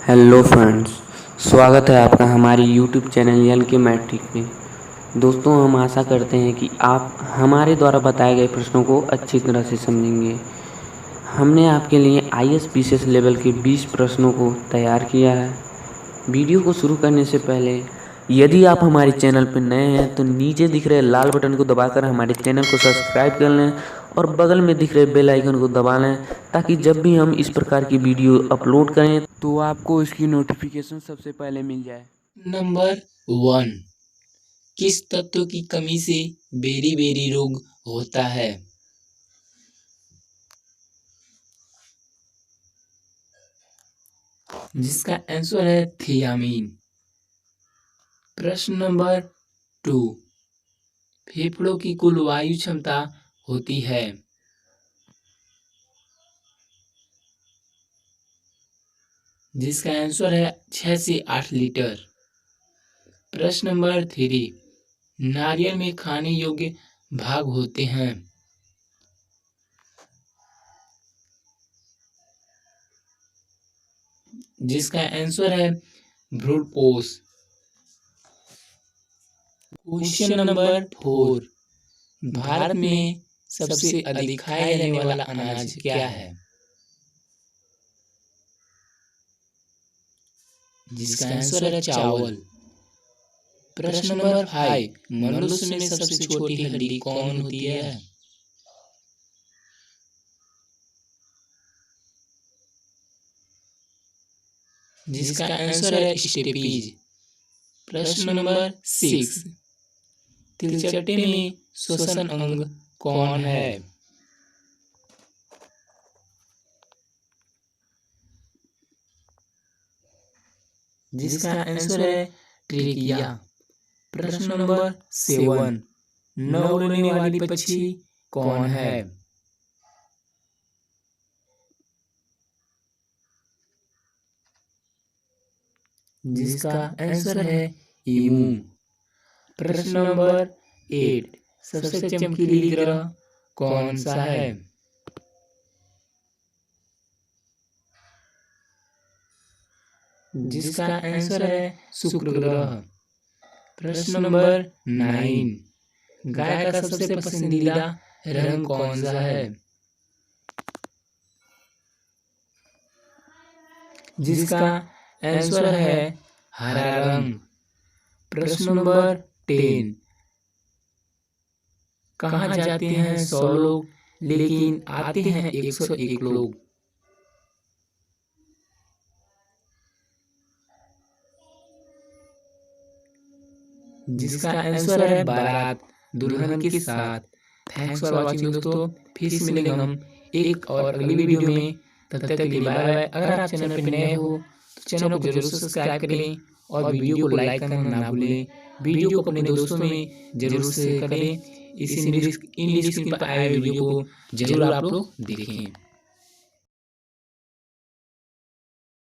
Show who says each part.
Speaker 1: Hello friends, स्वागत है आपका हमारी यूट्यूब चैनल यल के मैट्रिक में। दोस्तों, हम आशा करते हैं कि आप हमारे द्वारा बताए गए प्रश्नों को अच्छी तरह से समझेंगे। हमने आपके लिए ISPCS लेवल के 20 प्रश्नों को तैयार किया है। वीडियो को शुरू करने से पहले यदि आप हमारे चैनल पर नए हैं तो नीचे दिख रहे लाल बटन को दबाकर हमारे चैनल को सब्सक्राइब कर लें और बगल में दिख रहे बेल आइकन को दबा लें ताकि जब भी हम इस प्रकार की वीडियो अपलोड करें तो आपको इसकी नोटिफिकेशन सबसे पहले मिल जाए।
Speaker 2: नंबर 1, किस तत्व की कमी से बेरी-बेरी रोग होता है? जिसका आंसर है थियामीन। प्रश्न नंबर 2, फेफड़ों की कुल वायु क्षमता होती है? जिसका आंसर है 6 से 8 लीटर। प्रश्न नंबर 3, नारियल में खाने योग्य भाग होते हैं? जिसका आंसर है भ्रूणपोष। क्वेश्चन नंबर 4, भारत में सबसे अधिक खाया जाने वाला अनाज क्या है? जिसका आंसर है चावल। प्रश्न नंबर 5, मनुष्य में सबसे छोटी हड्डी कौन होती है? जिसका आंसर है स्टेपीज। प्रश्न नंबर 6, तिलचट्टे में श्वसन अंग कौन है? जिसका आंसर है ट्रेकिया। प्रश्न नंबर 7, न उड़ने वाली पक्षी कौन है? जिसका आंसर है ईमू। प्रश्न नंबर 8, सबसे चमकीली ग्रह कौन सा है? जिसका आंसर है शुक्र ग्रह। प्रश्न नंबर 9, गाय का सबसे पसंदीदा रंग कौन सा है? जिसका आंसर है हरा रंग। प्रश्न नंबर 10, कहाँ जाते हैं 100 लोग लेकिन आते हैं 101 लोग? जिसका आंसर है बारात, दुल्हन के साथ। थैंक्स फॉर वॉचिंग दोस्तों, फिर से मिलेंगे हम एक और अगली वीडियो में। तब तक के लिए बाय बाय। अगर आप चैनल पर नए हो तो चैनल को जरूर सब्सक्राइब करें और वीडियो को लाइक करना ना भूलें। वीडियो को अपने दोस्तों में जरूर शेयर करें। इस इंग्लिश स्क्रीन पर आए वीडियो को जरूर आप लोग देखें।